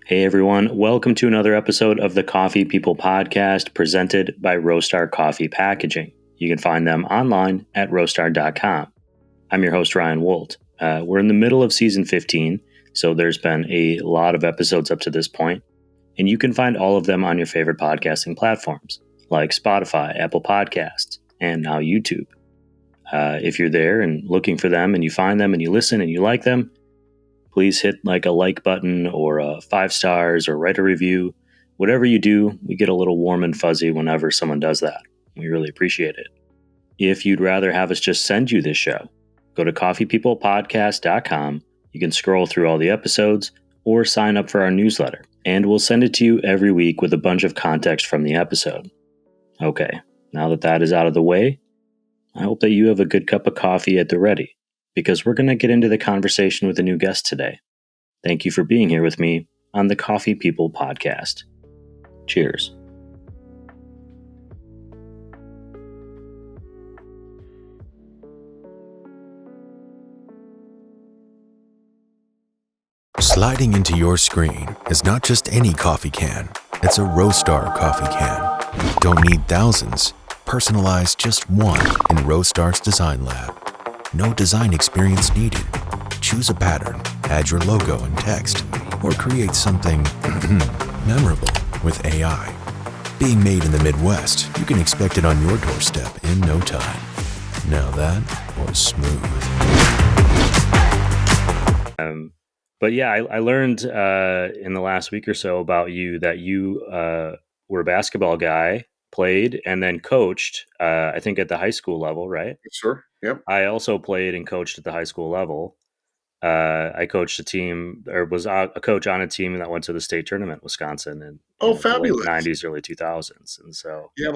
Hey everyone, welcome to another episode of the Coffee People podcast presented by Roastar Coffee Packaging. You can find them online at roastar.com. I'm your host, Ryan Woldt. We're in the middle of season 15, so there's been a lot of episodes up to this point, and you can find all of them on your favorite podcasting platforms like Spotify, Apple Podcasts, and now YouTube. If you're there and looking for them and you find them and you listen and you like them, please hit like a like button or 5 stars or write a review. Whatever you do, we get a little warm and fuzzy whenever someone does that. We really appreciate it. If you'd rather have us just send you this show, go to coffeepeoplepodcast.com. You can scroll through all the episodes or sign up for our newsletter, and we'll send it to you every week with a bunch of context from the episode. Okay, now that that is out of the way, I hope that you have a good cup of coffee at the ready, because we're going to get into the conversation with a new guest today. Thank you for being here with me on the Coffee People podcast. Cheers. Sliding into your screen is not just any coffee can. It's a Roastar coffee can. Don't need thousands. Personalize just one in Roastar's Design Lab. No design experience needed. Choose a pattern, add your logo and text, or create something memorable with AI. Being made in the Midwest, you can expect it on your doorstep in no time. Now that was smooth. But yeah, I learned in the last week or so about you that you were a basketball guy, played, and then coached, I think at the high school level, right? Sure. Yep. I also played and coached at the high school level. I coached a team, or was a coach on a team that went to the state tournament, Wisconsin, in Fabulous. the late 90s, early 2000s. And so, yeah,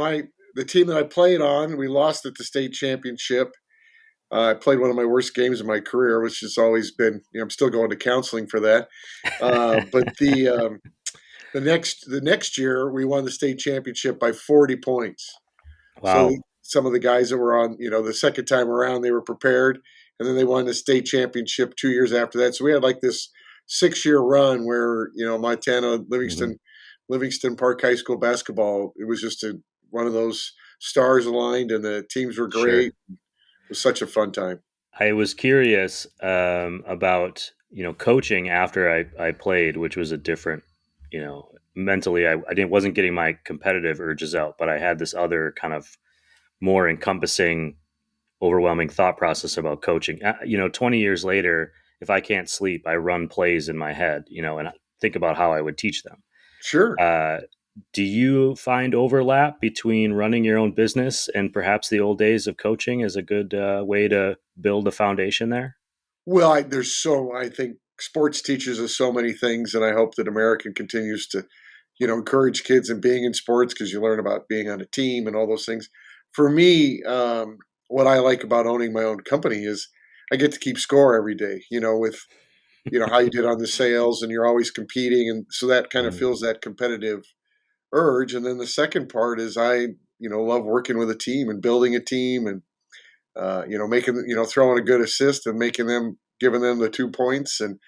the team that I played on, we lost at the state championship. I played one of my worst games of my career, which has always been, I'm still going to counseling for that. But the next year, we won the state championship by 40 points. wow. So some of the guys that were on, the second time around, they were prepared, and then they won the state championship 2 years after that. So we had like this 6-year run where, Montana, Livingston Park High School basketball, it was just one of those stars aligned, and the teams were great. Sure. It was such a fun time. I was curious about, coaching after I played, which was a different, mentally, I wasn't getting my competitive urges out, but I had this other kind of more encompassing, overwhelming thought process about coaching. 20 years later, if I can't sleep, I run plays in my head, and I think about how I would teach them. Sure. Do you find overlap between running your own business and perhaps the old days of coaching as a good way to build a foundation there? Well, I think sports teaches us so many things, and I hope that America continues to, encourage kids in being in sports, because you learn about being on a team and all those things. For me, what I like about owning my own company is I get to keep score every day, with, how you did on the sales, and you're always competing. And so that kind of feels that competitive urge. And then the second part is I, love working with a team and building a team and, making, throwing a good assist and giving them the 2 points and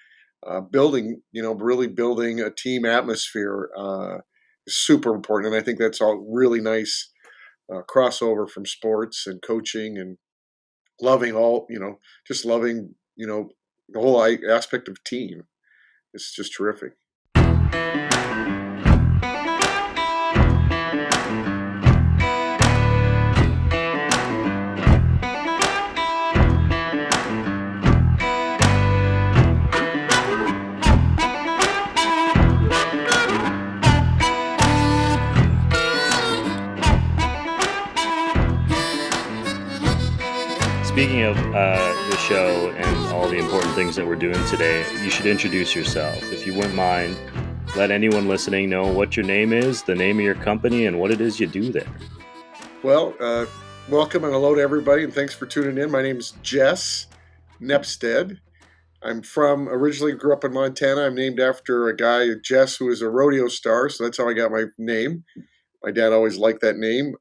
building, really building a team atmosphere is super important. And I think that's all really nice crossover from sports and coaching and loving just loving, the whole aspect of team. It's just terrific. Speaking of the show and all the important things that we're doing today, you should introduce yourself. If you wouldn't mind, let anyone listening know what your name is, the name of your company, and what it is you do there. Well, welcome and hello to everybody, and thanks for tuning in. My name is Jess Nepstad. I'm originally grew up in Montana. I'm named after a guy, Jess, who is a rodeo star, so that's how I got my name. My dad always liked that name.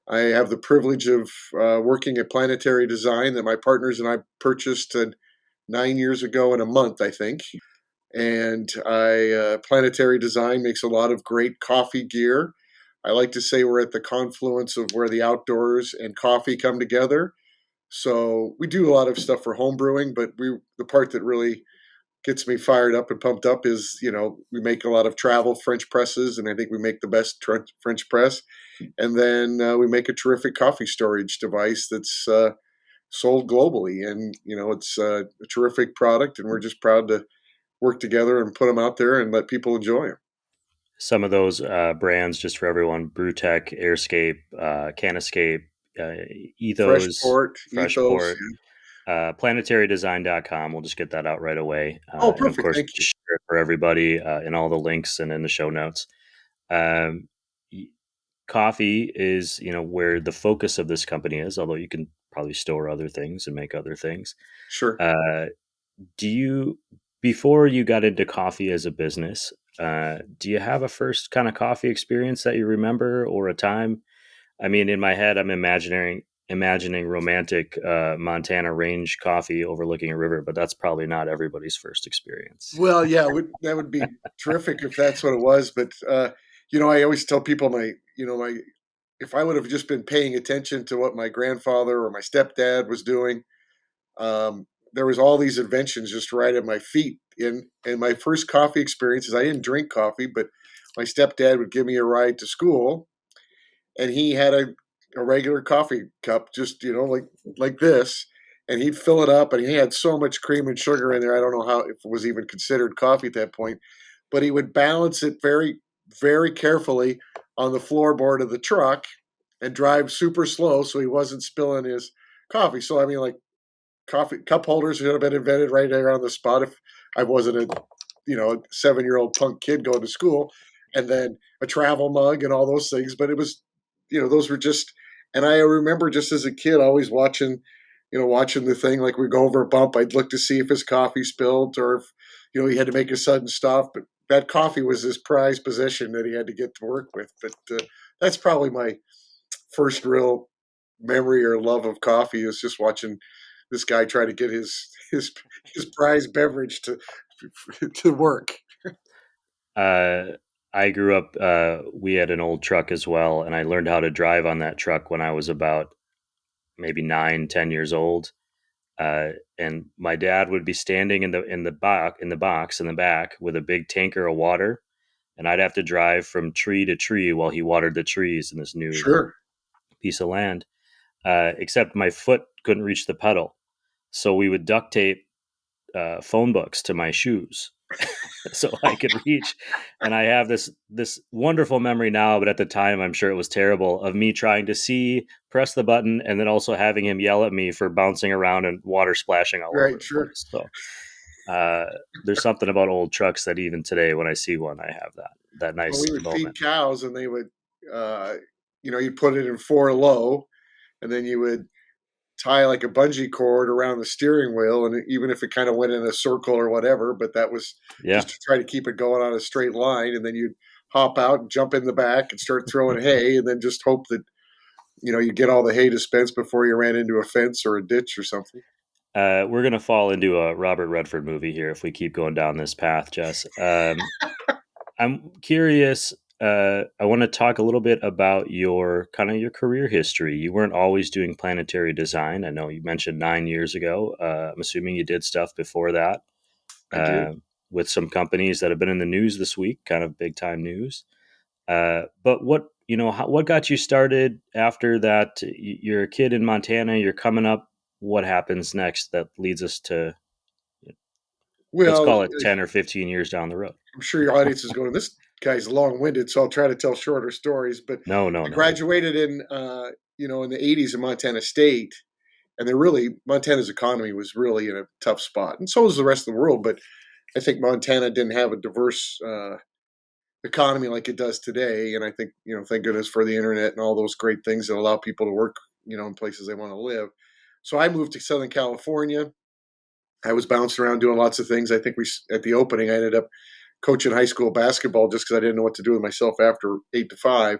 I have the privilege of working at Planetary Design that my partners and I purchased 9 years ago in a month, I think. And Planetary Design makes a lot of great coffee gear. I like to say we're at the confluence of where the outdoors and coffee come together. So we do a lot of stuff for home brewing, but the part that really gets me fired up and pumped up is, we make a lot of travel French presses, and I think we make the best French press. And then we make a terrific coffee storage device that's sold globally. And, it's a terrific product, and we're just proud to work together and put them out there and let people enjoy them. Some of those brands, just for everyone: Brewtech, Airscape, Canescape, Ethos, Freshport, Ethos. Freshport, planetarydesign.com. We'll just get that out right away. Oh, And of perfect. course, Thank you. share it for everybody in all the links and in the show notes. Um, Coffee is, where the focus of this company is, although you can probably store other things and make other things. Sure. Before you got into coffee as a business, do you have a first kind of coffee experience that you remember, or a time? I mean, in my head, I'm imagining romantic Montana range coffee overlooking a river, but that's probably not everybody's first experience. Well, yeah, that would be terrific if that's what it was. But I always tell people if I would have just been paying attention to what my grandfather or my stepdad was doing, there was all these inventions just right at my feet. And my first coffee experiences, I didn't drink coffee, but my stepdad would give me a ride to school, and he had a regular coffee cup, just like this, and he'd fill it up, and he had so much cream and sugar in there. I don't know how, if it was even considered coffee at that point, but he would balance it very, very carefully on the floorboard of the truck and drive super slow so he wasn't spilling his coffee. So I mean, like, coffee cup holders should have been invented right there on the spot if I wasn't a 7-year-old punk kid going to school, and then a travel mug and all those things. But it was, those were just, and I remember just as a kid always watching the thing, like we go over a bump, I'd look to see if his coffee spilled or if, he had to make a sudden stop. But that coffee was his prized possession that he had to get to work with. But that's probably my first real memory or love of coffee, is just watching this guy try to get his prized beverage to work. I grew up, we had an old truck as well, and I learned how to drive on that truck when I was about maybe 9, 10 years old. And my dad would be standing in the box in the back with a big tanker of water, and I'd have to drive from tree to tree while he watered the trees in this new Sure. piece of land. Except my foot couldn't reach the pedal, so we would duct tape phone books to my shoes so I could reach. And I have this wonderful memory now, but at the time, I'm sure it was terrible, of me trying to press the button, and then also having him yell at me for bouncing around and water splashing all over the place. So there's something about old trucks that even today, when I see one, I have that nice we would moment. feed cows, and they would, you'd put it in 4 low, and then you would tie like a bungee cord around the steering wheel, and even if it kind of went in a circle or whatever, but that was just to try to keep it going on a straight line. And then you'd hop out and jump in the back and start throwing hay, and then just hope that you get all the hay dispensed before you ran into a fence or a ditch or something. We're gonna fall into a Robert Redford movie here if we keep going down this path, Jess. I'm curious. I want to talk a little bit about your career history. You weren't always doing planetary design. I know you mentioned 9 years ago. I'm assuming you did stuff before that. I did. With some companies that have been in the news this week, kind of big time news. But what got you started after that? You're a kid in Montana. You're coming up. What happens next that leads us to, let's call it 10 or 15 years down the road? I'm sure your audience is going, this guy's long-winded, so I'll try to tell shorter stories. But No. I graduated in in the 80s in Montana State, and Montana's economy was really in a tough spot, and so was the rest of the world. But I think Montana didn't have a diverse economy like it does today, and I think thank goodness for the internet and all those great things that allow people to work in places they want to live. So I moved to Southern California. I was bouncing around doing lots of things. I think at the opening, I ended up coaching high school basketball just because I didn't know what to do with myself after 8 to 5.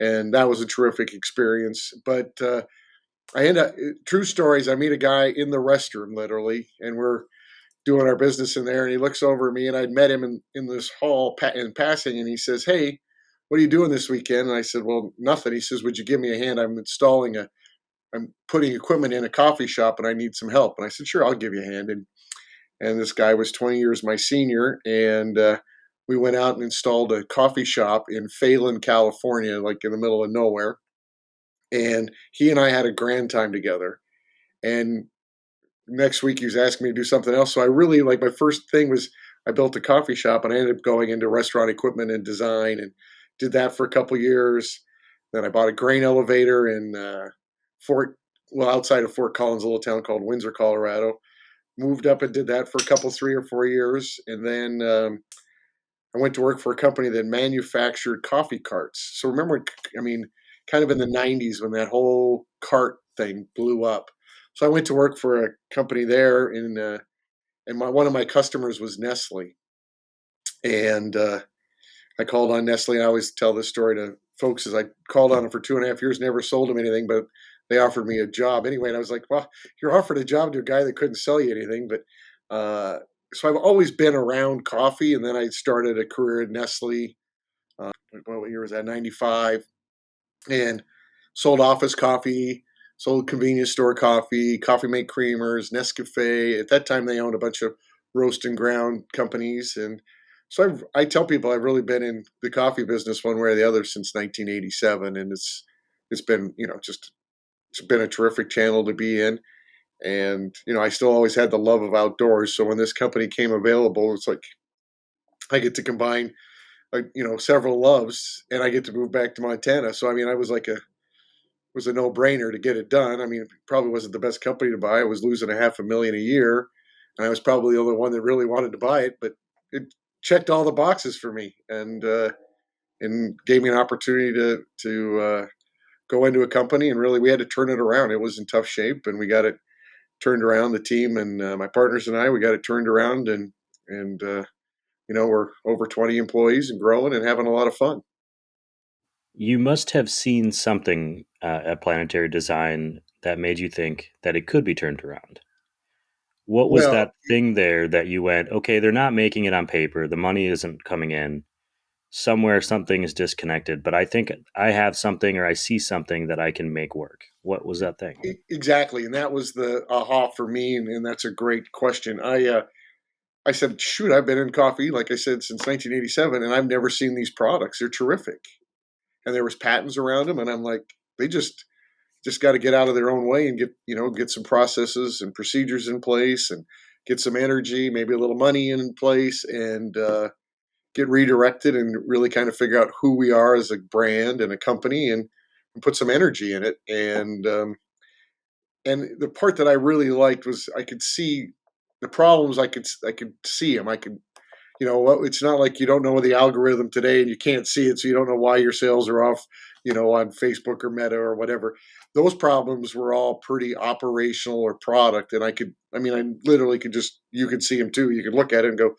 And that was a terrific experience. But I end up, true stories, I meet a guy in the restroom, literally, and we're doing our business in there, and he looks over at me, and I'd met him in this hall in passing, and he says, "Hey, what are you doing this weekend?" And I said, "Well, nothing." He says, "Would you give me a hand? I'm putting equipment in a coffee shop, and I need some help." And I said, "Sure, I'll give you a hand." And this guy was 20 years my senior, and we went out and installed a coffee shop in Phelan, California, like in the middle of nowhere. And he and I had a grand time together. And next week he was asking me to do something else. So I really, like, my first thing was I built a coffee shop, and I ended up going into restaurant equipment and design, and did that for a couple years. Then I bought a grain elevator in Fort, well, outside of Fort Collins, a little town called Windsor, Colorado. Moved up and did that for a couple, 3 or 4 years. And then I went to work for a company that manufactured coffee carts. So remember, I mean, kind of in the 90s when that whole cart thing blew up. So I went to work for a company there, and one of my customers was Nestle. And I called on Nestle. I always tell this story to folks, as I called on them for 2.5 years, never sold them anything, but they offered me a job anyway. And I was like, well, you're offered a job to a guy that couldn't sell you anything. But so I've always been around coffee. And then I started a career at Nestle. What year was that? 95. And sold office coffee, sold convenience store coffee, coffee mate creamers, Nescafe. At that time, they owned a bunch of roast and ground companies. And so I tell people I've really been in the coffee business one way or the other since 1987. And it's been, just, it's been a terrific channel to be in. And, I still always had the love of outdoors. So when this company came available, it's like I get to combine, several loves, and I get to move back to Montana. So, I mean, was a no-brainer to get it done. I mean, it probably wasn't the best company to buy. I was losing $500,000 a year, and I was probably the only one that really wanted to buy it, but it checked all the boxes for me, and gave me an opportunity to go into a company, and really we had to turn it around. It was in tough shape, and we got it turned around. The team and my partners and I, we got it turned around, and we're over 20 employees and growing and having a lot of fun. You must have seen something at Planetary Design that made you think that it could be turned around. What was Well, that thing there that you went, okay, they're not making it on paper, the money isn't coming in, somewhere something is disconnected, but I think I have something or I see something that I can make work. What was that thing? exactly, and that was the aha for me, and that's a great question. I said, shoot, I've been in coffee, like I said, since 1987, and I've never seen these products. They're terrific. And there was patents around them, and I'm like, they just got to get out of their own way and get some processes and procedures in place, and get some energy, maybe a little money in place, and get redirected, and really kind of figure out who we are as a brand and a company, and put some energy in it. And the part that I really liked was I could see the problems. I could see them. I could, it's not like you don't know the algorithm today and you can't see it, so you don't know why your sales are off, on Facebook or Meta or whatever. Those problems were all pretty operational or product, and I literally could just, you could see them too. You could look at it and go,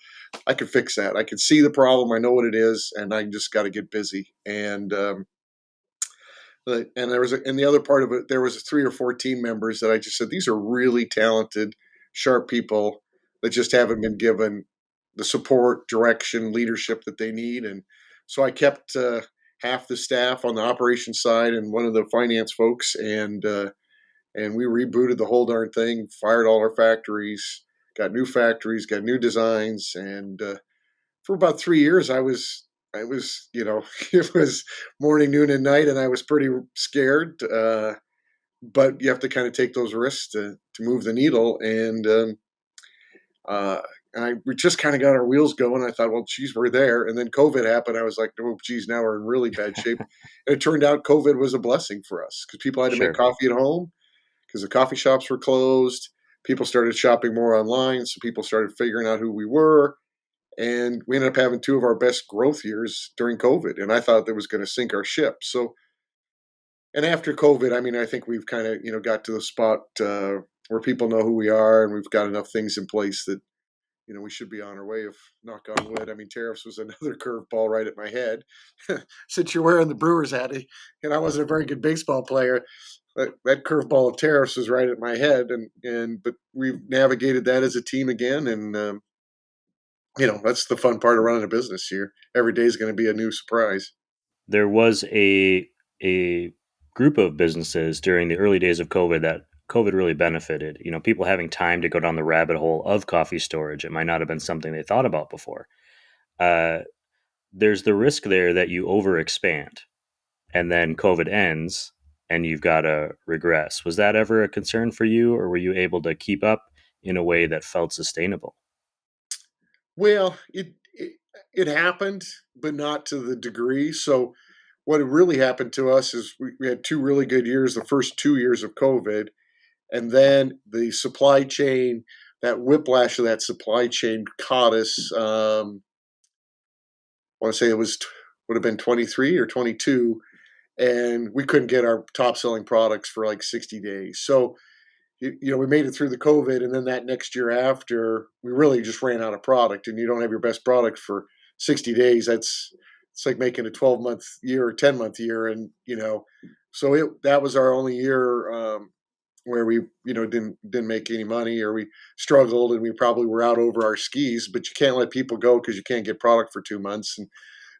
I could fix that. I could see the problem. I know what it is, and I just got to get busy. And and the other part of it, there was 3 or 4 team members that I just said, these are really talented, sharp people that just haven't been given the support, direction, leadership that they need. And so I kept half the staff on the operations side and one of the finance folks, and we rebooted the whole darn thing, fired all our factories, got new designs, and for about 3 years, I was, it was morning, noon, and night, and I was pretty scared. But you have to kind of take those risks to move the needle. And we just kind of got our wheels going. I thought, well, geez, we're there. And then COVID happened. I was like, oh, geez, now we're in really bad shape. And it turned out COVID was a blessing for us, because people had to make Sure. coffee at home because the coffee shops were closed. People started shopping more online, so people started figuring out who we were. And we ended up having 2 of our best growth years during COVID. And I thought that was going to sink our ship. So, and after COVID, I think we've kind of, got to the spot where people know who we are, and we've got enough things in place that, we should be on our way, if knock on wood. Tariffs was another curveball right at my head. Since you're wearing the Brewers hat, and I wasn't a very good baseball player, that curveball of tariffs was right at my head, but we've navigated that as a team again, and that's the fun part of running a business here. Every day is going to be a new surprise. There was a group of businesses during the early days of COVID that COVID really benefited. People having time to go down the rabbit hole of coffee storage. It might not have been something they thought about before. Uh, there's the risk there that you overexpand and then COVID ends and you've got to regress. Was that ever a concern for you, or were you able to keep up in a way that felt sustainable? Well, it happened, but not to the degree. So, what had really happened to us is we had 2 really good years, the first 2 years of COVID, and then the supply chain, that whiplash of that supply chain caught us. I want to say would have been 23 or 22, and we couldn't get our top selling products for like 60 days. So we made it through the COVID, and then that next year after, we really just ran out of product. And you don't have your best product for 60 days. It's like making a 12-month year or 10-month year, and so that was our only year where we didn't make any money, or we struggled, and we probably were out over our skis. But you can't let people go because you can't get product for 2 months, and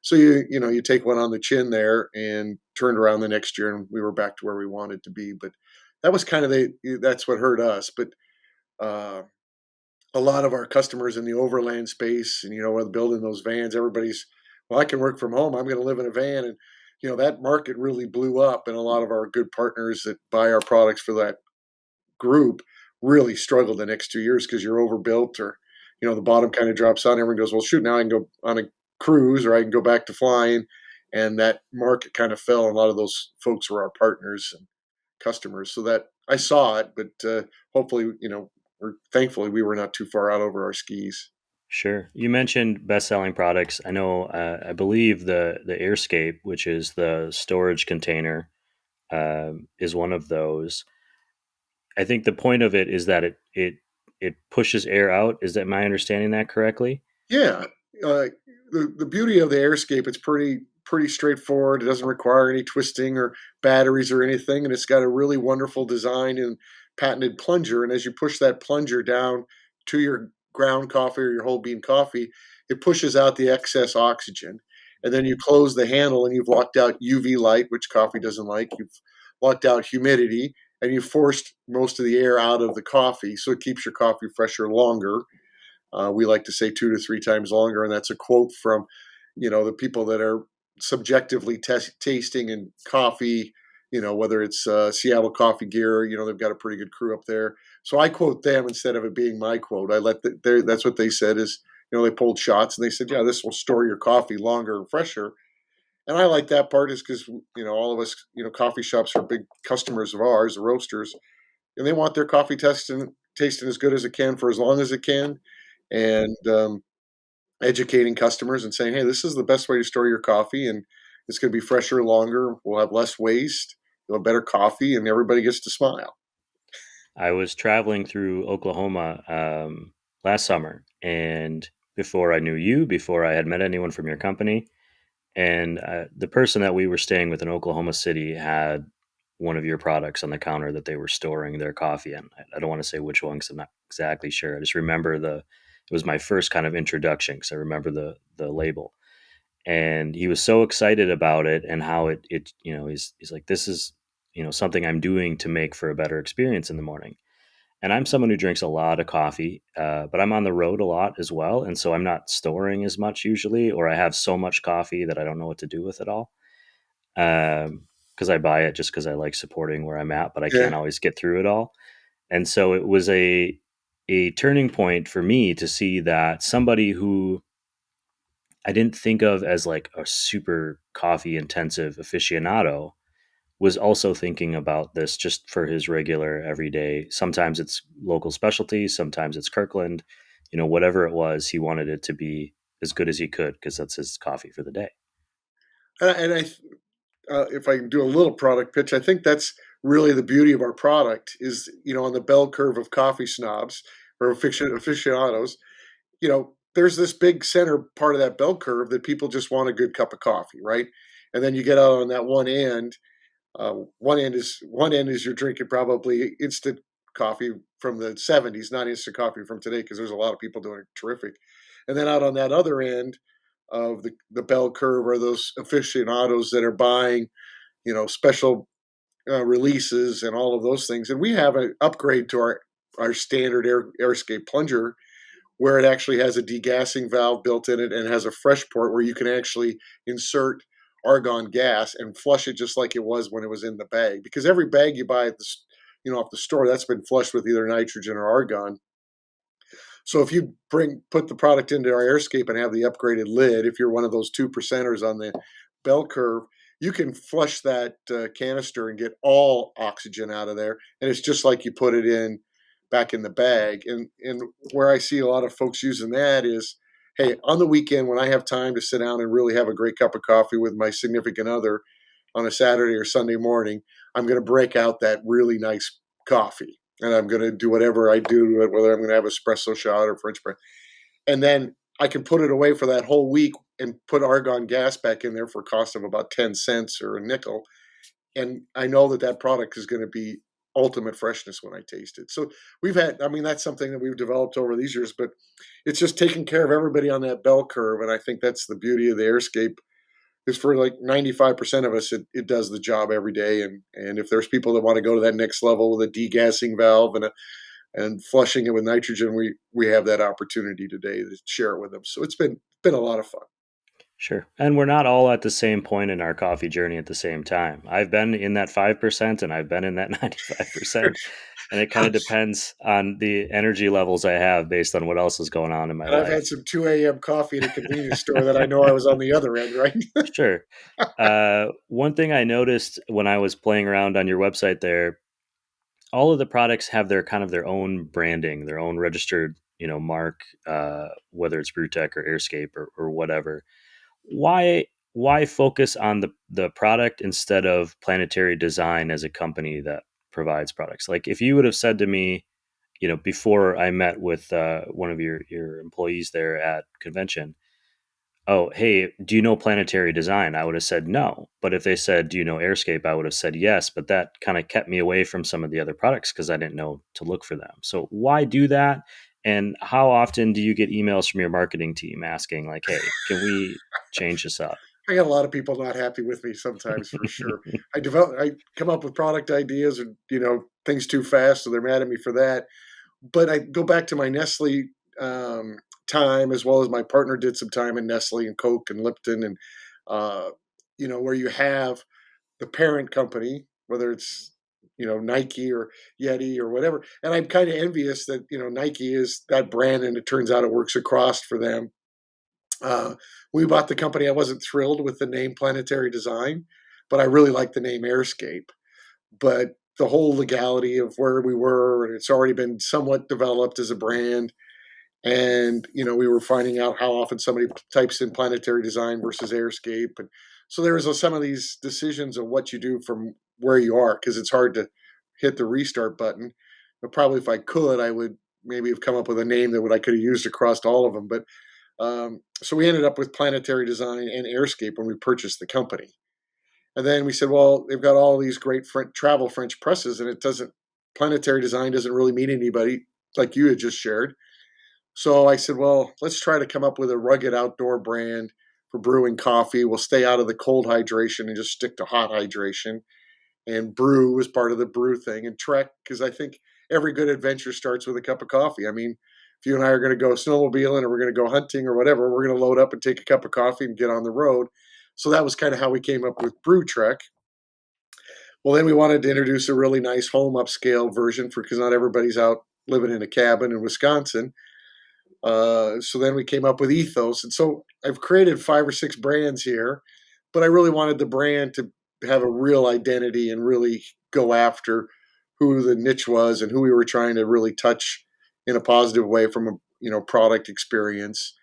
so you take one on the chin there, and turned around the next year, and we were back to where we wanted to be. But that was kind of that's what hurt us. But uh, a lot of our customers in the overland space, and with building those vans, everybody's, well, I can work from home. I'm going to live in a van, and that market really blew up, and a lot of our good partners that buy our products for that group really struggled the next 2 years because you're overbuilt, or the bottom kind of drops out. Everyone goes, well, shoot, now I can go on a cruise, or I can go back to flying, and that market kind of fell. A lot of those folks were our partners and customers, so that I saw it, but hopefully, or thankfully, we were not too far out over our skis. Sure. You mentioned best-selling products. I know, I believe the Airscape, which is the storage container, is one of those. I think the point of it is that it pushes air out. Is that my understanding that correctly? Yeah, uh, the beauty of the Airscape, it's pretty straightforward. It doesn't require any twisting or batteries or anything, and it's got a really wonderful design and patented plunger. And as you push that plunger down to your ground coffee or your whole bean coffee, it pushes out the excess oxygen. And then you close the handle, and you've locked out UV light, which coffee doesn't like. You've locked out humidity, and you've forced most of the air out of the coffee, so it keeps your coffee fresher longer. We like to say 2 to 3 times longer, and that's a quote from, the people that are subjectively tasting and coffee. Whether it's Seattle Coffee Gear, they've got a pretty good crew up there. So I quote them instead of it being my quote. That's what they said is, they pulled shots, and they said, yeah, this will store your coffee longer and fresher. And I like that part is because, all of us, coffee shops are big customers of ours, the roasters, and they want their coffee tasting as good as it can for as long as it can. And educating customers and saying, hey, this is the best way to store your coffee, and it's going to be fresher longer. We'll have less waste. You'll have better coffee, and everybody gets to smile. I was traveling through Oklahoma last summer, and before I knew you, before I had met anyone from your company, and the person that we were staying with in Oklahoma City had one of your products on the counter that they were storing their coffee in. I don't want to say which one because I'm not exactly sure. I just remember it was my first kind of introduction because I remember the label. And he was so excited about it and how he's like, this is, something I'm doing to make for a better experience in the morning. And I'm someone who drinks a lot of coffee, but I'm on the road a lot as well. And so I'm not storing as much usually, or I have so much coffee that I don't know what to do with it all. Because I buy it just because I like supporting where I'm at, but I Yeah. can't always get through it all. And so it was a turning point for me to see that somebody who I didn't think of as like a super coffee intensive aficionado was also thinking about this just for his regular everyday. Sometimes it's local specialty, sometimes it's Kirkland, whatever it was, he wanted it to be as good as he could because that's his coffee for the day. And if I can do a little product pitch, I think that's really the beauty of our product is, on the bell curve of coffee snobs or aficionados, there's this big center part of that bell curve that people just want a good cup of coffee, right? And then you get out on that one end, One end is you're drinking probably instant coffee from the 70s, not instant coffee from today, because there's a lot of people doing it terrific. And then out on that other end of the bell curve are those aficionados that are buying, special releases and all of those things. And we have an upgrade to our standard airscape plunger where it actually has a degassing valve built in it and has a fresh port where you can actually insert argon gas and flush it just like it was when it was in the bag. Because every bag you buy at off the store, that's been flushed with either nitrogen or argon. So if you put the product into our airscape and have the upgraded lid, if you're one of those 2%ers on the bell curve, you can flush that canister and get all oxygen out of there, and it's just like you put it in back in the bag. And where I see a lot of folks using that is, hey, on the weekend when I have time to sit down and really have a great cup of coffee with my significant other on a Saturday or Sunday morning, I'm going to break out that really nice coffee. And I'm going to do whatever I do, whether I'm going to have espresso shot or French press. And then I can put it away for that whole week and put argon gas back in there for a cost of about 10 cents or a nickel. And I know that product is going to be ultimate freshness when I taste it. So that's something that we've developed over these years, but it's just taking care of everybody on that bell curve. And I think that's the beauty of the airscape. Is for like 95% of us, it does the job every day. And if there's people that want to go to that next level with a degassing valve and flushing it with nitrogen, we have that opportunity today to share it with them. So it's been a lot of fun. Sure. And we're not all at the same point in our coffee journey at the same time. I've been in that 5% and I've been in that 95%. And it kind of depends on the energy levels I have based on what else is going on in my life. I've had some 2 a.m. coffee at a convenience store that I know I was on the other end, right? Sure. One thing I noticed when I was playing around on your website there, all of the products have their kind of their own branding, their own registered, mark, whether it's Brewtech or Airscape or whatever. Why focus on the product instead of Planetary Design as a company that provides products? Like if you would have said to me, before I met with one of your employees there at convention, oh, hey, do you know Planetary Design? I would have said no. But if they said, do you know Airscape? I would have said yes. But that kind of kept me away from some of the other products because I didn't know to look for them. So why do that? And how often do you get emails from your marketing team asking like, hey, can we change this up? I got a lot of people not happy with me sometimes, for sure. I come up with product ideas or, things too fast, so they're mad at me for that. But I go back to my Nestle time, as well as my partner did some time in Nestle and Coke and Lipton, and where you have the parent company, whether it's Nike or Yeti or whatever. And I'm kind of envious that Nike is that brand, and it turns out it works across for them. We bought the company. I wasn't thrilled with the name Planetary Design, but I really liked the name Airscape. But the whole legality of where we were, and it's already been somewhat developed as a brand. And, we were finding out how often somebody types in Planetary Design versus Airscape. And so there was some of these decisions of what you do from where you are, because it's hard to hit the restart button. But probably if I could, I would maybe have come up with a name that I could have used across all of them. But so we ended up with Planetary Design and Airscape when we purchased the company. And then we said, well, they've got all these great travel French presses, and Planetary Design doesn't really mean anybody, like you had just shared. So I said, well, let's try to come up with a rugged outdoor brand for brewing coffee. We'll stay out of the cold hydration and just stick to hot hydration. And brew was part of the brew thing. And trek, because I think every good adventure starts with a cup of coffee. I mean, if you and I are going to go snowmobiling or we're going to go hunting or whatever, we're going to load up and take a cup of coffee and get on the road. So that was kind of how we came up with Brew Trek. Well, then we wanted to introduce a really nice home upscale version because not everybody's out living in a cabin in Wisconsin. So then we came up with Ethos. And so I've created 5 or 6 brands here, but I really wanted the brand to have a real identity and really go after who the niche was and who we were trying to really touch in a positive way from a product experience.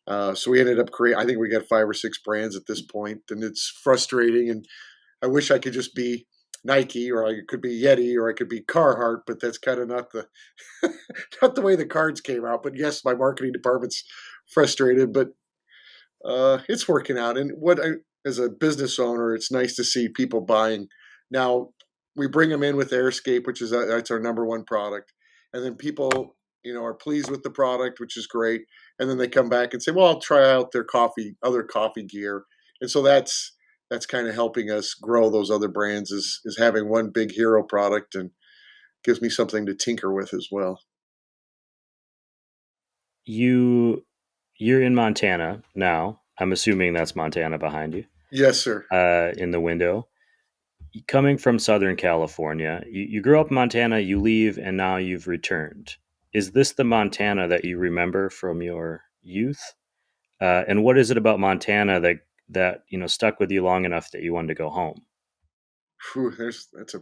So we ended up I think we got 5 or 6 brands at this point, and it's frustrating. And I wish I could just be Nike, or I could be Yeti, or I could be Carhartt, but that's kind of not the way the cards came out. But yes, my marketing department's frustrated, but it's working out. And as a business owner, it's nice to see people buying Now we bring them in with Airscape, which is that's our number one product, and then people are pleased with the product, which is great, and then they come back and say, well, I'll try out their other coffee gear, and so that's kind of helping us grow those other brands is having one big hero product and gives me something to tinker with as well. You're in Montana now. I'm assuming that's Montana behind you, Yes, sir. in the window. Coming from Southern California, you grew up in Montana, you leave, and now you've returned. Is this the Montana that you remember from your youth? And what is it about Montana that stuck with you long enough that you wanted to go home? Whew, that's a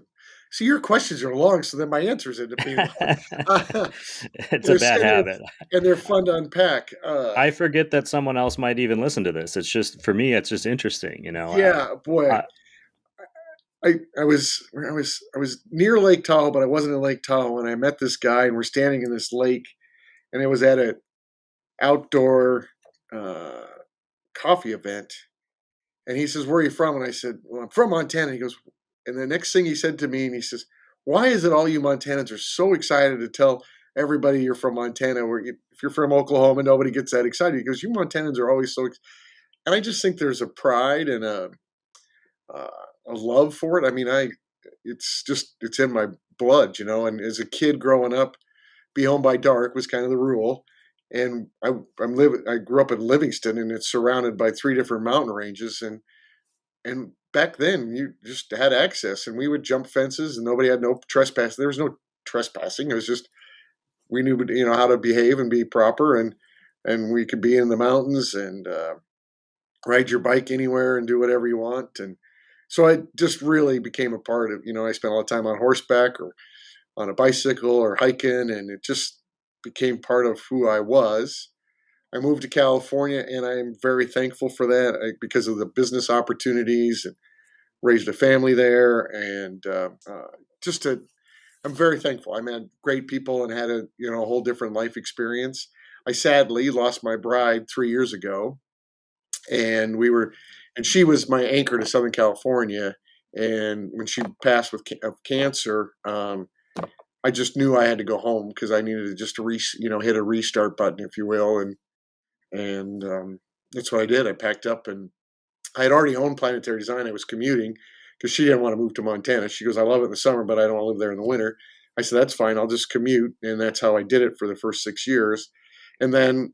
see, your questions are long, so then my answers end up being long. It's a bad And habit. they're fun to unpack. I forget that someone else might even listen to this. It's just for me, it's just interesting. Yeah, boy. I I was near Lake Tahoe, but I wasn't in Lake Tahoe, and I met this guy, and we're standing in this lake, and it was at an outdoor uh, coffee event. And he says, "Where are you from?" And I said, "Well, I'm from Montana." He goes, and the next thing he said to me, and he says, "Why is it all you Montanans are so excited to tell everybody you're from Montana? If you're from Oklahoma, nobody gets that excited." He goes, "You Montanans are always so," and I just think there's a pride and uh, a love for it. I mean, it's in my blood, And as a kid growing up, be home by dark was kind of the rule. And I grew up in Livingston, and it's surrounded by three different mountain ranges, and back then you just had access, and we would jump fences, and nobody had no trespassing. There was no trespassing. It was just we knew how to behave and be proper, and we could be in the mountains and ride your bike anywhere and do whatever you want. And so I just really became a part of. I spent a lot of time on horseback or on a bicycle or hiking, and it just became part of who I was. I moved to California, and I'm very thankful for that because of the business opportunities, and raised a family there, and just to, I'm very thankful. I met great people and had a whole different life experience. I sadly lost my bride 3 years ago, and she was my anchor to Southern California. And when she passed of cancer, I just knew I had to go home because I needed to just hit a restart button, if you will, and that's what I did. I packed up, and I had already owned Planetary Design. I was commuting because she didn't want to move to Montana. She goes, "I love it in the summer, but I don't want to live there in the winter." I said, "That's fine. I'll just commute," and that's how I did it for the first 6 years. And then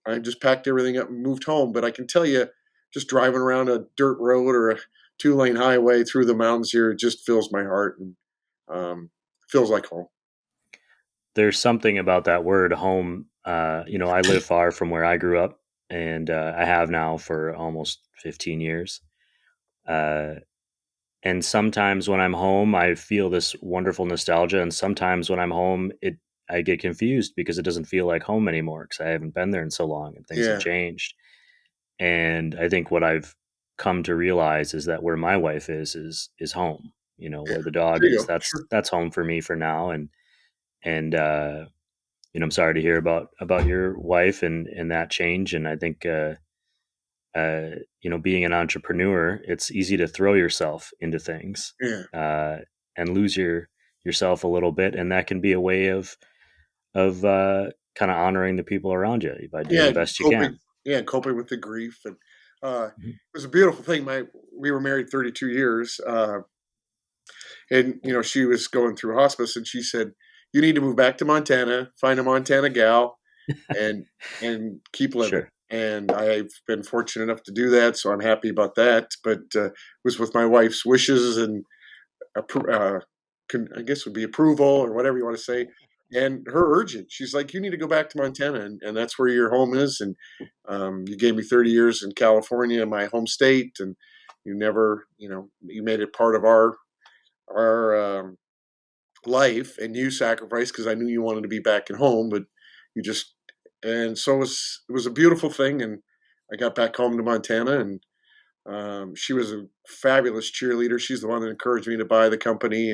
I just packed everything up and moved home. But I can tell you, just driving around a dirt road or a 2-lane highway through the mountains here, it just fills my heart and feels like home. There's something about that word home. I live far from where I grew up, and I have now for almost 15 years. And sometimes when I'm home, I feel this wonderful nostalgia, and sometimes when I'm home, I get confused because it doesn't feel like home anymore because I haven't been there in so long and things have Yeah, changed. And I think what I've come to realize is that where my wife is home. yeah. Where the dog There you is, go. Sure. that's home for me for now. And I'm sorry to hear about your wife and that change. And I think being an entrepreneur, it's easy to throw yourself into things Yeah, uh, and lose yourself a little bit, and that can be a way of kind of honoring the people around you by doing yeah. the best you Coping, can. yeah, coping with the grief, and Mhm. it was a beautiful thing. We were married 32 years, and she was going through hospice, and she said, "You need to move back to Montana, find a Montana gal, and keep living." Sure. And I've been fortunate enough to do that, so I'm happy about that. But it was with my wife's wishes and I guess would be approval or whatever you want to say, and her urging. She's like, "You need to go back to Montana, and that's where your home is." And you gave me 30 years in California, my home state, and you never, you made it part of our life, and you sacrificed because I knew you wanted to be back at home, but you just and so it was a beautiful thing, and I got back home to Montana, and she was a fabulous cheerleader. She's the one that encouraged me to buy the company,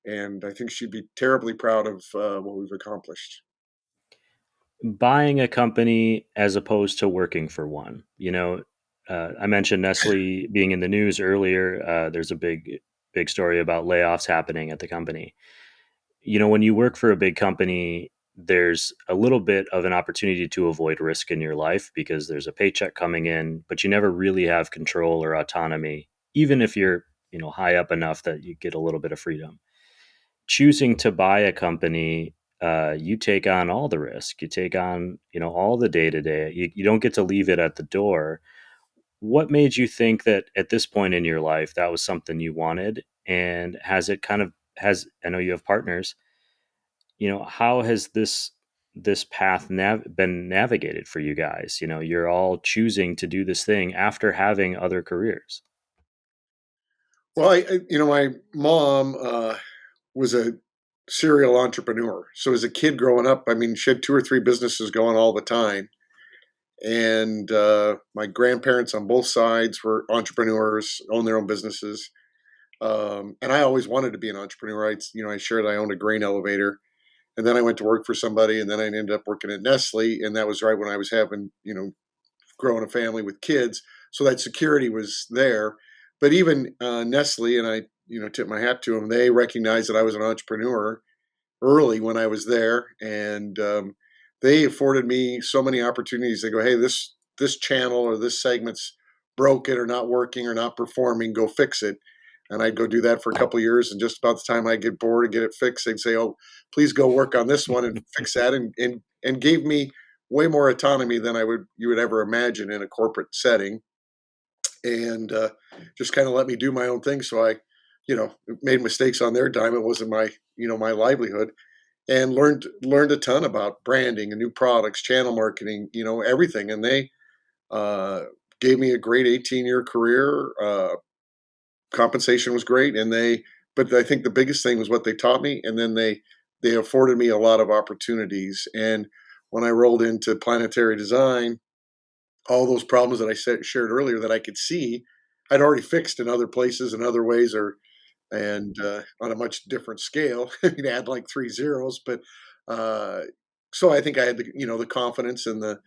and I think she'd be terribly proud of what we've accomplished. Buying a company as opposed to working for one. I mentioned Nestle being in the news earlier. There's a big big story about layoffs happening at the company. When you work for a big company, there's a little bit of an opportunity to avoid risk in your life because there's a paycheck coming in, but you never really have control or autonomy, even if you're, high up enough that you get a little bit of freedom. Choosing to buy a company, you take on all the risk. You take on, all the day to day. You don't get to leave it at the door. What made you think that at this point in your life that was something you wanted? And has it kind of has I know you have partners, how has this path been navigated for you guys? You're all choosing to do this thing after having other careers. Well, my mom was a serial entrepreneur. So as a kid growing up, I mean, she had two or three businesses going all the time. And my grandparents on both sides were entrepreneurs, owned their own businesses. And I always wanted to be an entrepreneur. I owned a grain elevator, and then I went to work for somebody, and then I ended up working at Nestle, and that was right when I was having, growing a family with kids. So that security was there. But even Nestle, and I, tip my hat to them, they recognized that I was an entrepreneur early when I was there, and they afforded me so many opportunities. They go, "Hey, this channel or this segment's broken or not working or not performing. Go fix it." And I'd go do that for a couple of years, and just about the time I get bored and get it fixed, they'd say, "Oh, please go work on this one and fix that," and gave me way more autonomy than you would ever imagine in a corporate setting, and just kind of let me do my own thing. So I, made mistakes on their dime. It wasn't my livelihood, and learned a ton about branding and new products, channel marketing, everything. And they gave me a great 18-year career. Compensation was great, but I think the biggest thing was what they taught me, and then they afforded me a lot of opportunities. And when I rolled into Planetary Design, all those problems that I shared earlier that I could see, I'd already fixed in other places and other ways, and on a much different scale. You'd add like three zeros, but uh, so I think I had the confidence and the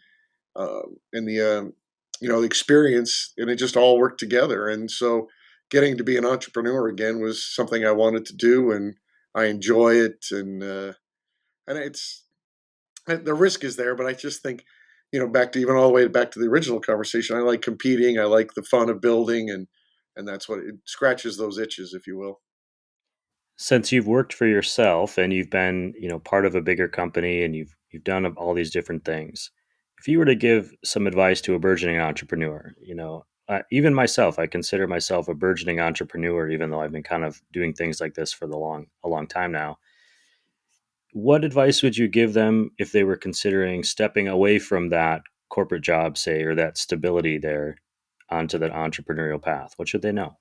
experience, and it just all worked together. And so getting to be an entrepreneur again was something I wanted to do, and I enjoy it. And it's the risk is there, but I just think, back to even all the way back to the original conversation, I like competing. I like the fun of building, and that's what it scratches those itches, if you will. Since you've worked for yourself and you've been, part of a bigger company and you've done all these different things, if you were to give some advice to a burgeoning entrepreneur, even myself, I consider myself a burgeoning entrepreneur, even though I've been kind of doing things like this for a long time now. What advice would you give them if they were considering stepping away from that corporate job, say, or that stability there onto that entrepreneurial path? What should they know?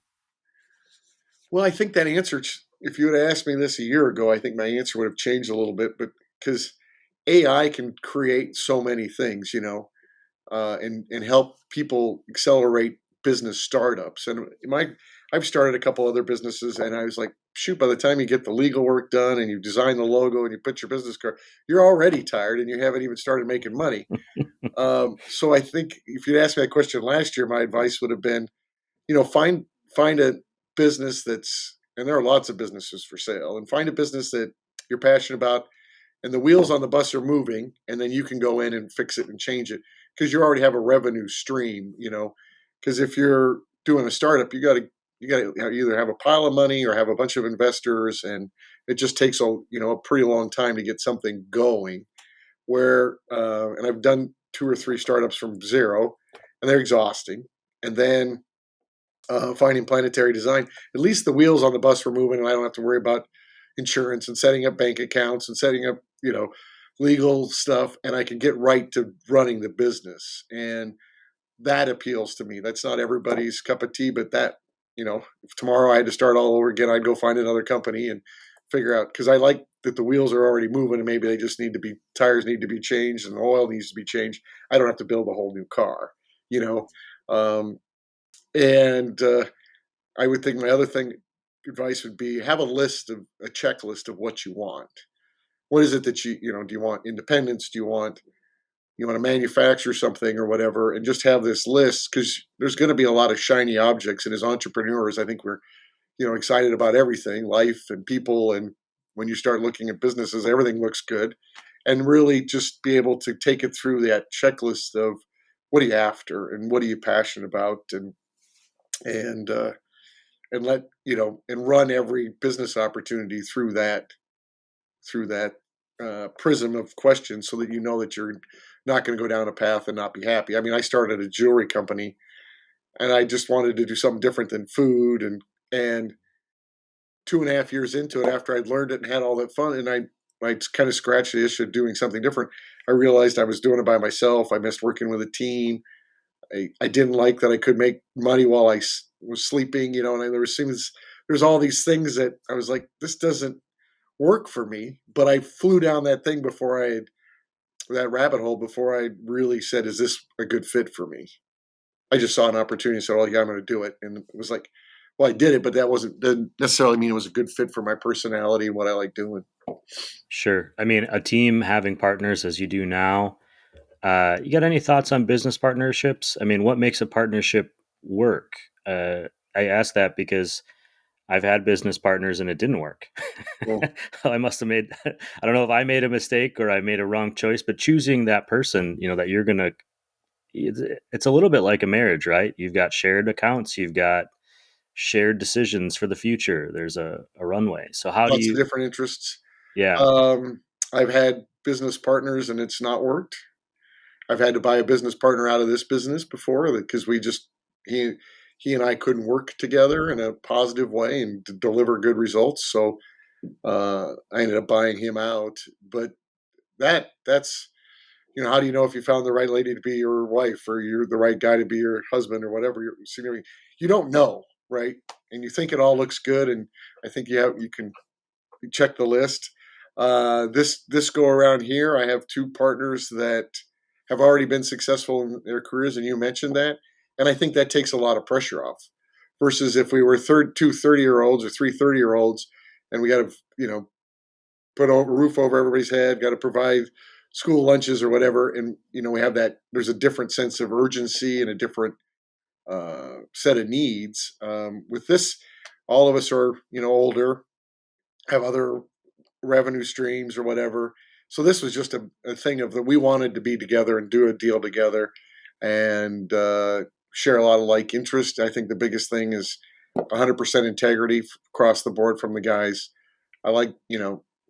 Well, I think that answer, if you had asked me this a year ago, I think my answer would have changed a little bit, but because AI can create so many things, and help people accelerate business startups. And I've started a couple other businesses, and I was like, shoot, by the time you get the legal work done and you design the logo and you put your business card, you're already tired and you haven't even started making money. So I think if you'd asked me that question last year, my advice would have been, find a business and there are lots of businesses for sale, and find a business that you're passionate about, and the wheels on the bus are moving, and then you can go in and fix it and change it because you already have a revenue stream. Because if you're doing a startup, you got to either have a pile of money or have a bunch of investors, and it just takes a pretty long time to get something going. And I've done two or three startups from zero, and they're exhausting. And then finding Planetary Design, at least the wheels on the bus were moving, and I don't have to worry about insurance and setting up bank accounts and setting up, legal stuff, and I can get right to running the business. And that appeals to me. That's not everybody's cup of tea, but if tomorrow I had to start all over again, I'd go find another company and figure out, because I like that the wheels are already moving and maybe tires need to be changed and the oil needs to be changed. I don't have to build a whole new car, you know. And I would think my other advice would be have a checklist of what you want. What is it that do you want independence? Do you want to manufacture something or whatever, and just have this list, because there's going to be a lot of shiny objects. And as entrepreneurs, I think we're excited about everything, life and people. And when you start looking at businesses, everything looks good. And really just be able to take it through that checklist of what are you after and what are you passionate about, and let and run every business opportunity through that prism of questions, so that you know that you're not going to go down a path and not be happy. I mean, I started a jewelry company, and I just wanted to do something different than food, and 2.5 years into it, after I'd learned it and had all that fun, and I kind of scratched the issue of doing something different. I realized I was doing it by myself. I missed working with a team. I didn't like that I could make money while I was sleeping, and there's all these things that I was like, this doesn't work for me. But I flew down that rabbit hole before I really said, is this a good fit for me? I just saw an opportunity and said, oh yeah, I'm going to do it. And it was like, well, I did it, but didn't necessarily mean it was a good fit for my personality and what I like doing. Sure. I mean, a team having partners as you do now. You got any thoughts on business partnerships? I mean, what makes a partnership work? I ask that because I've had business partners and it didn't work. Well, I must have made, I don't know if I made a mistake or I made a wrong choice, but choosing that person, that you're going to, it's a little bit like a marriage, right? You've got shared accounts, you've got shared decisions for the future. There's a runway. So how do lots of you, different interests. yeah, I've had business partners and it's not worked. I've had to buy a business partner out of this business before, because he and I couldn't work together in a positive way and to deliver good results. So I ended up buying him out. But that's how do you know if you found the right lady to be your wife, or you're the right guy to be your husband, or whatever? You don't know, right? And you think it all looks good, and I think you can check the list. This go around here, I have two partners that have already been successful in their careers, and you mentioned that, and I think that takes a lot of pressure off. Versus if we were two 30-year-olds or three 30-year-olds, and we got to put a roof over everybody's head, got to provide school lunches or whatever, and we have that. There's a different sense of urgency and a different set of needs. With this, all of us are older, have other revenue streams or whatever. So this was just a thing of that we wanted to be together and do a deal together, and share a lot of like interest. I think the biggest thing is 100% integrity across the board from the guys. I like,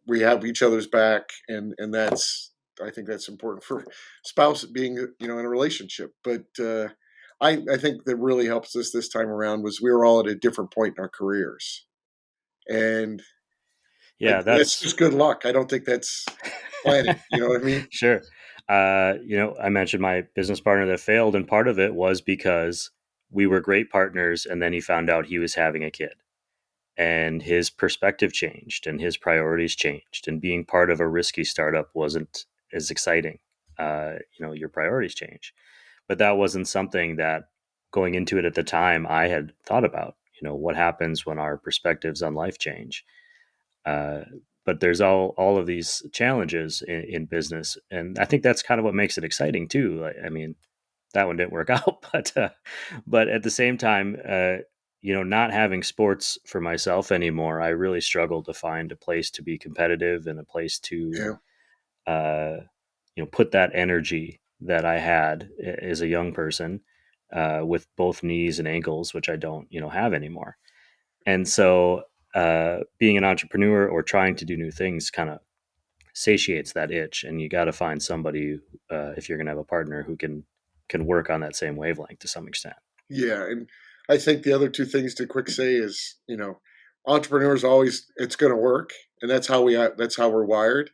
we have each other's back, and I think that's important for spouse being, in a relationship. But I think that really helps us this time around was we were all at a different point in our careers, and yeah, that's that's just good luck. I don't think that's planning. You know what I mean? sure. I mentioned my business partner that failed, and part of it was because we were great partners, and then he found out he was having a kid, and his perspective changed, and his priorities changed, and being part of a risky startup wasn't as exciting. Your priorities change, but that wasn't something that going into it at the time I had thought about. What happens when our perspectives on life change? Uh, but there's all of these challenges in business, and I think that's kind of what makes it exciting too. I mean, that one didn't work out, but at the same time, not having sports for myself anymore, I really struggled to find a place to be competitive and a place to Yeah. uh, put that energy that I had as a young person, with both knees and ankles, which I don't have anymore. And so, being an entrepreneur or trying to do new things kind of satiates that itch, and you got to find somebody, if you're going to have a partner who can work on that same wavelength to some extent. Yeah, and I think the other two things to quick say is, entrepreneurs always it's going to work, and that's how we're wired.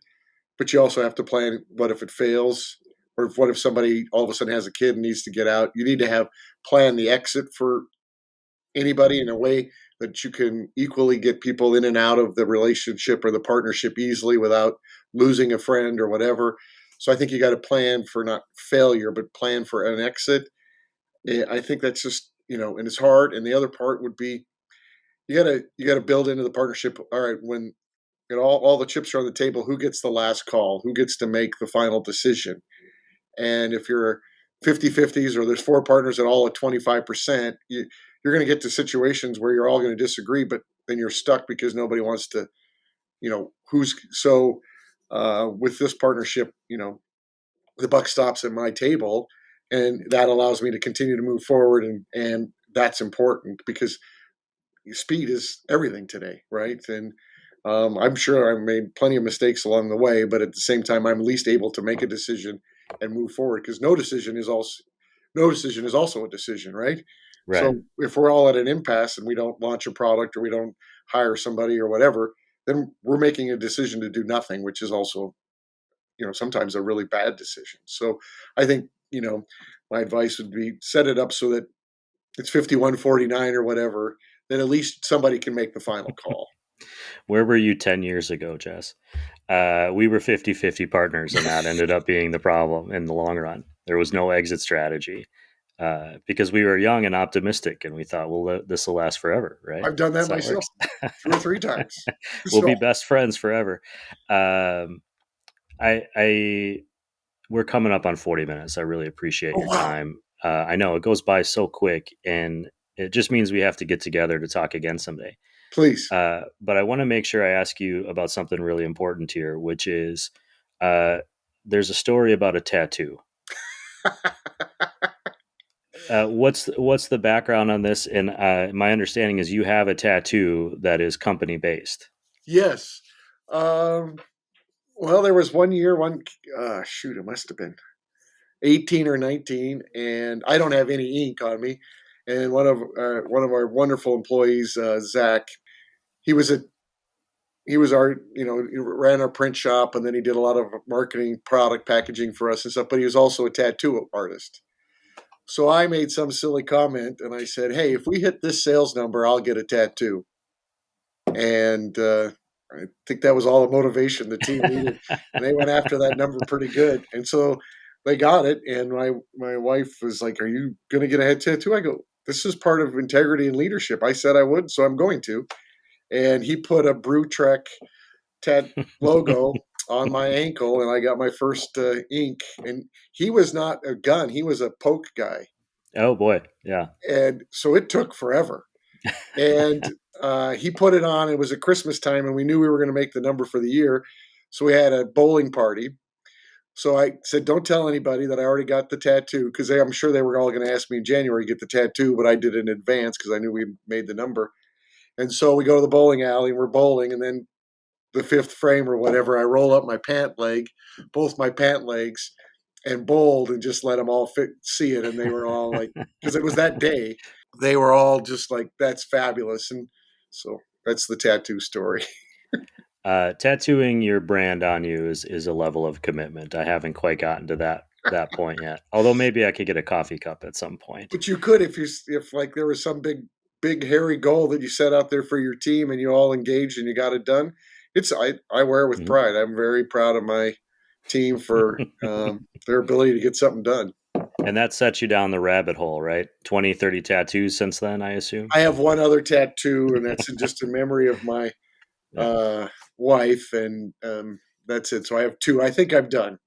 But you also have to plan. What if it fails, or what if somebody all of a sudden has a kid and needs to get out? You need to plan the exit for anybody in a way that you can equally get people in and out of the relationship or the partnership easily without losing a friend or whatever. So I think you got to plan for not failure, but plan for an exit. I think that's just and it's hard. And the other part would be you gotta build into the partnership. All right, when all the chips are on the table, who gets the last call? Who gets to make the final decision? And if you're 50-50s, or there's four partners at all at 25%, you're going to get to situations where you're all going to disagree, but then you're stuck because nobody wants to, with this partnership, the buck stops at my table, and that allows me to continue to move forward. And that's important because speed is everything today, right? And I'm sure I made plenty of mistakes along the way, but at the same time, I'm least able to make a decision and move forward because no decision is also a decision, right? Right. So if we're all at an impasse and we don't launch a product or we don't hire somebody or whatever, then we're making a decision to do nothing, which is also, sometimes a really bad decision. So I think, my advice would be set it up so that it's 51-49 or whatever, then at least somebody can make the final call. Where were you 10 years ago, Jess? We were 50-50 partners, and that ended up being the problem in the long run. There was no exit strategy because we were young and optimistic, and we thought, well, this will last forever, right? I've done that myself 2 or 3 times. We'll be best friends forever. We're coming up on 40 minutes. I really appreciate your time. I know it goes by so quick, and it just means we have to get together to talk again someday. Please. But I want to make sure I ask you about something really important here, which is there's a story about a tattoo. What's the background on this? And my understanding is you have a tattoo that is company based. Yes. Well, there was one year, it must have been 18 or 19, and I don't have any ink on me. And one of our wonderful employees, Zach, he ran our print shop, and then he did a lot of marketing, product packaging for us and stuff, but he was also a tattoo artist. So I made some silly comment, and I said, hey, if we hit this sales number, I'll get a tattoo. And I think that was all the motivation the team needed. And they went after that number pretty good. And so they got it. And my wife was like, are you going to get a head tattoo? I go, this is part of integrity and leadership. I said I would, so I'm going to. And he put a Brew Trek logo on my ankle, and I got my first ink. And he was not a gun. He was a poke guy. Oh, boy. Yeah. And so it took forever. And he put it on. It was at Christmas time, and we knew we were going to make the number for the year. So we had a bowling party. So I said, don't tell anybody that I already got the tattoo, because I'm sure they were all going to ask me in January to get the tattoo, but I did it in advance because I knew we made the number. And so we go to the bowling alley, and we're bowling, and then the fifth frame or whatever, I roll up my both my pant legs, and bowled and just let them all see it. And they were all like, because it was that day, they were all just like, that's fabulous. And so that's the tattoo story. Tattooing your brand on you is a level of commitment. I haven't quite gotten to that point yet. Although maybe I could get a coffee cup at some point. But you could if like there was some big hairy goal that you set out there for your team and you all engaged and you got it done. I wear it with pride. I'm very proud of my team for their ability to get something done. And that sets you down the rabbit hole, right? 20, 30 tattoos since then, I assume? I have one other tattoo, and that's just in memory of my wife, and that's it. So I have 2. I think I'm done.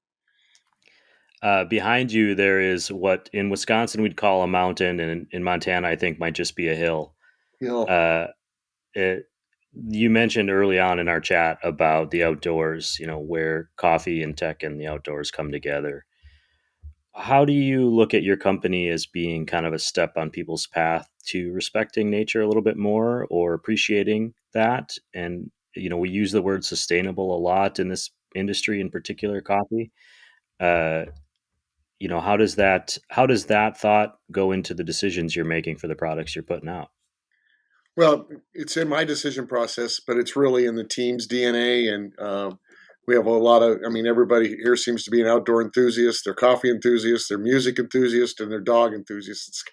Behind you, there is what in Wisconsin we'd call a mountain, and in Montana, I think might just be a hill. You mentioned early on in our chat about the outdoors, where coffee and tech and the outdoors come together. How do you look at your company as being kind of a step on people's path to respecting nature a little bit more or appreciating that? And, we use the word sustainable a lot in this industry, in particular coffee. How does that thought go into the decisions you're making for the products you're putting out? Well, it's in my decision process, but it's really in the team's DNA. And we have a lot of, everybody here seems to be an outdoor enthusiast. They're coffee enthusiasts, they're music enthusiasts, and they're dog enthusiasts.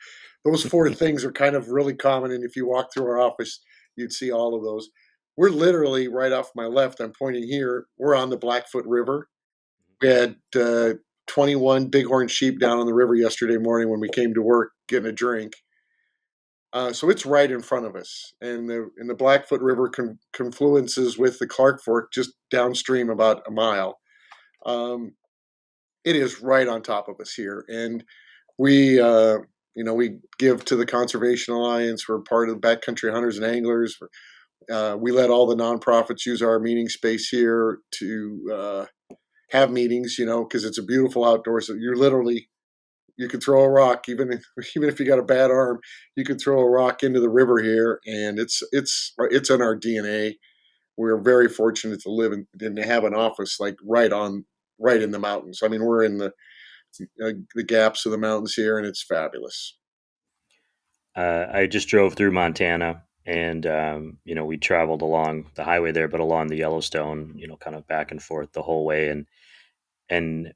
Those 4 things are kind of really common. And if you walk through our office, you'd see all of those. We're literally right off my left. I'm pointing here. We're on the Blackfoot River. We had 21 bighorn sheep down on the river yesterday morning when we came to work getting a drink. So it's right in front of us. And the Blackfoot River confluences with the Clark Fork just downstream about a mile. It is right on top of us here. And we we give to the Conservation Alliance. We're part of the Backcountry Hunters and Anglers. We let all the nonprofits use our meeting space here to have meetings, because it's a beautiful outdoors. So you could throw a rock, even if you got a bad arm, you could throw a rock into the river here, and it's in our DNA. We're very fortunate to live and to have an office like right in the mountains. I mean, we're in the gaps of the mountains here, and it's fabulous. I just drove through Montana, and we traveled along the highway there, but along the Yellowstone, kind of back and forth the whole way, and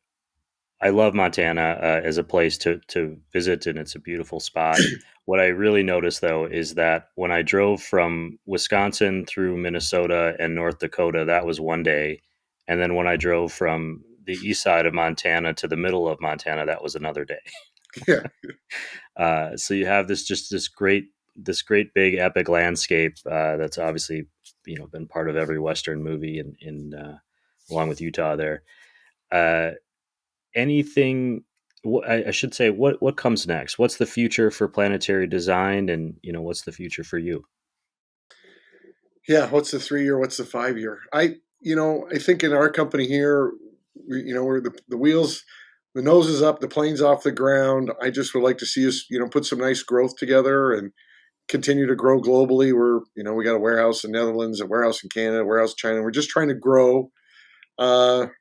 I love Montana as a place to visit, and it's a beautiful spot. What I really noticed, though, is that when I drove from Wisconsin through Minnesota and North Dakota, that was one day, and then when I drove from the east side of Montana to the middle of Montana, that was another day. Yeah, So you have this great big epic landscape that's obviously been part of every Western movie in along with Utah there. Uh, anything I should say, what comes next? What's the future for Planetary Design, and what's the future for you? yeah. What's the 3 year? What's the 5 year? I think in our company here, we're the wheels, the nose is up, the plane's off the ground. I just would like to see us, put some nice growth together and continue to grow globally. We got a warehouse in Netherlands, a warehouse in Canada, a warehouse in China. We're just trying to grow,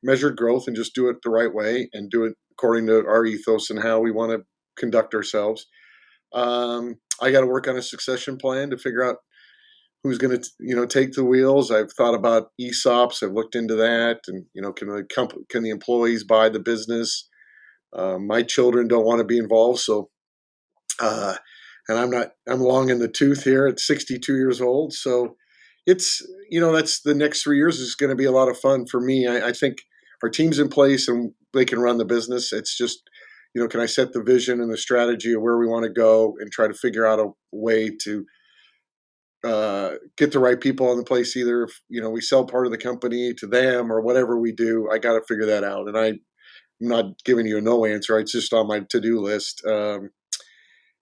measured growth, and just do it the right way and do it according to our ethos and how we want to conduct ourselves. I got to work on a succession plan to figure out who's going to take the wheels. I've thought about ESOPs. I've looked into that, and can the employees buy the business? My children don't want to be involved, so uh, and I'm long in the tooth here at 62 years old. So it's, that's the next 3 years is going to be a lot of fun for me. I think our team's in place and they can run the business. It's just, can I set the vision and the strategy of where we want to go and try to figure out a way to get the right people in the place. Either if, we sell part of the company to them or whatever we do, I got to figure that out. And I'm not giving you a no answer. It's just on my to-do list.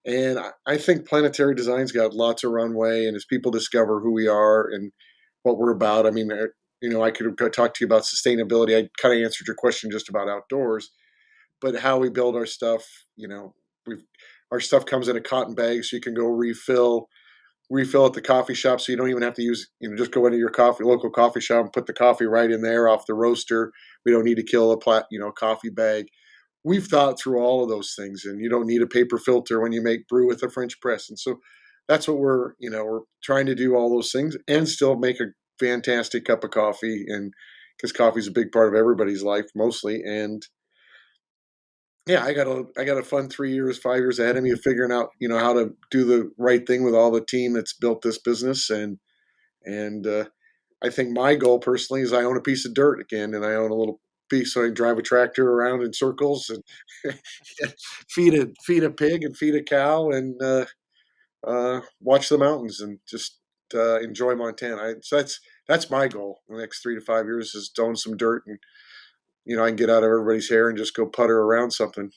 And I think Planetary Design's got lots of runway, and as people discover who we are and what we're about, I mean, I could talk to you about sustainability. I kind of answered your question just about outdoors, but how we build our stuff, we've our stuff comes in a cotton bag, so you can go refill at the coffee shop, so you don't even have to use, just go into your local coffee shop and put the coffee right in there off the roaster. We don't need to kill a coffee bag. We've thought through all of those things, and you don't need a paper filter when you make brew with a French press. And so that's what we're trying to do, all those things, and still make a fantastic cup of coffee. And because coffee is a big part of everybody's life, mostly. And yeah, I got a fun 3 years, 5 years ahead of me of figuring out, how to do the right thing with all the team that's built this business. And I think my goal personally is I own a piece of dirt again, and I own a little piece so I can drive a tractor around in circles and feed a pig and feed a cow and watch the mountains and just enjoy Montana. So that's my goal. The next 3 to 5 years is to own some dirt, and I can get out of everybody's hair and just go putter around something.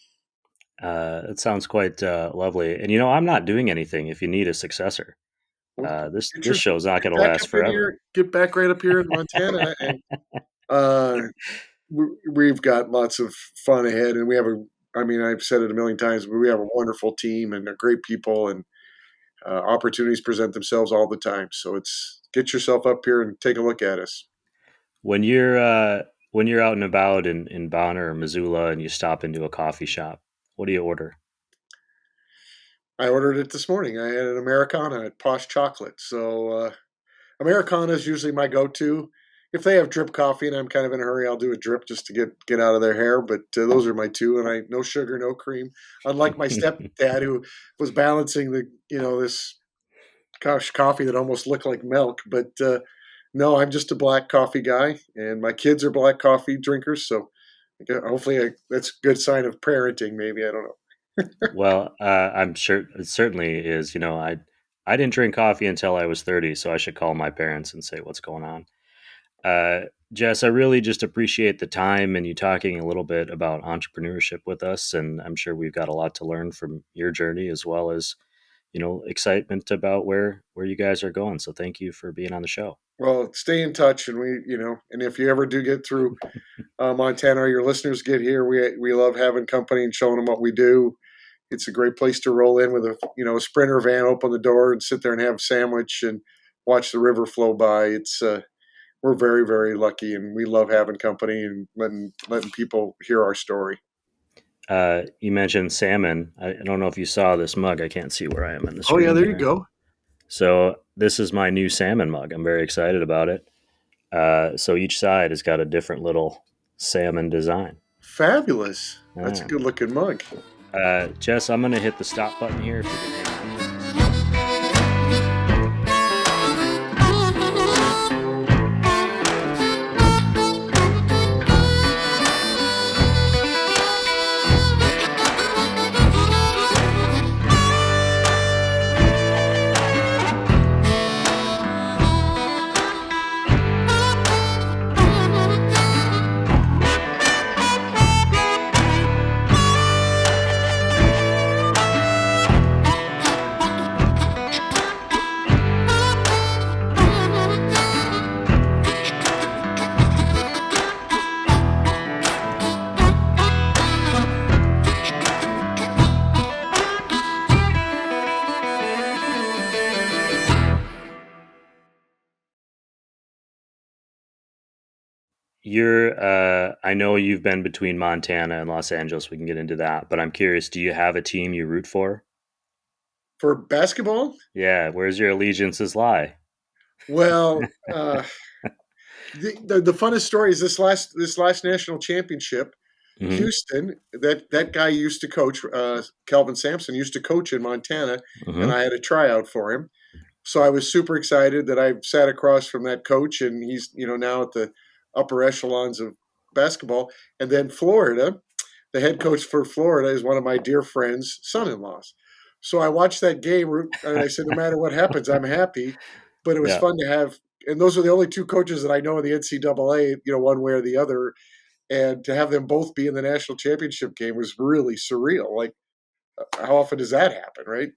It sounds quite lovely. And I'm not doing anything if you need a successor. Well, This show's not going to back last up in forever. here, get back right up here in Montana, and uh, we've got lots of fun ahead. And I mean, I've said it a million times, but we have a wonderful team and great people, and opportunities present themselves all the time. So it's get yourself up here and take a look at us. When you're out and about in Bonner or Missoula and you stop into a coffee shop, what do you order? I ordered it this morning. I had an Americano at Posh Chocolate. So Americano is usually my go-to. If they have drip coffee and I'm kind of in a hurry, I'll do a drip just to get out of their hair. But those are my two, and no sugar, no cream. Unlike my stepdad, who was balancing this coffee that almost looked like milk. But no, I'm just a black coffee guy, and my kids are black coffee drinkers. So hopefully that's a good sign of parenting. Maybe, I don't know. Well, I'm sure it certainly is. I didn't drink coffee until I was 30, so I should call my parents and say what's going on. Uh, Jess, I really just appreciate the time and you talking a little bit about entrepreneurship with us. And I'm sure we've got a lot to learn from your journey as well as, excitement about where you guys are going. So thank you for being on the show. Well, stay in touch, and and if you ever do get through Montana, or your listeners get here, we love having company and showing them what we do. It's a great place to roll in with a Sprinter van, open the door, and sit there and have a sandwich and watch the river flow by. It's we're very, very lucky, and we love having company and letting people hear our story. You mentioned salmon. I don't know if you saw this mug. I can't see where I am in the Oh yeah, screen there you here. go. So this is my new salmon mug. I'm very excited about it. So each side has got a different little salmon design. Fabulous. That's a Yeah. good looking mug. Jess, I'm going to hit the stop button here. If you can hang on. I know you've been between Montana and Los Angeles. We can get into that, but I'm curious, do you have a team you root for? For basketball, Yeah, where's your allegiances lie? well, the funnest story is this last national championship. Mm-hmm. Houston, that guy used to coach. Kelvin Sampson used to coach in Montana, Mm-hmm. and I had a tryout for him. So I was super excited that I sat across from that coach, and he's now at the upper echelons of basketball. And then Florida, the head coach for Florida is one of my dear friends' son-in-laws. So I watched that game, and I said, no matter what happens, I'm happy. But it was fun to have, and those are the only two coaches that I know in the NCAA, one way or the other. And to have them both be in the national championship game was really surreal. Like, how often does that happen, right?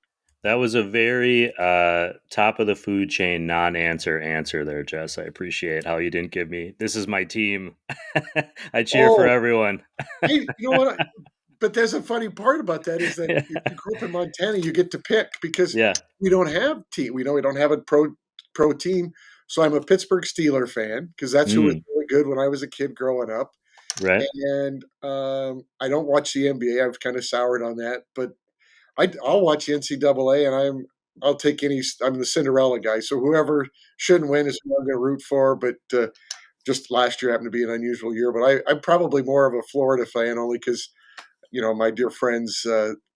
That was a very top of the food chain non-answer there, Jess. I appreciate how you didn't give me, this is my team. I cheer for Oh, everyone. hey, you know what? But there's a funny part about that is that if you grew up in Montana, you get to pick because Yeah. we don't have team. We don't have a pro team. So I'm a Pittsburgh Steeler fan because that's who was really good when I was a kid growing up. Right. And I don't watch the NBA. I've kind of soured on that, but I'll watch the NCAA, and I'll take any. I'm the Cinderella guy, so whoever shouldn't win is who I'm going to root for. But just last year happened to be an unusual year. But I'm probably more of a Florida fan only because my dear friend's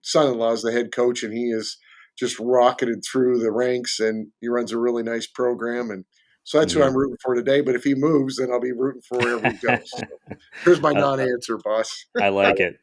son-in-law is the head coach, and he is just rocketed through the ranks, and he runs a really nice program, and so that's who I'm rooting for today. But if he moves, then I'll be rooting for wherever he goes. So here's my non-answer, boss. I like it.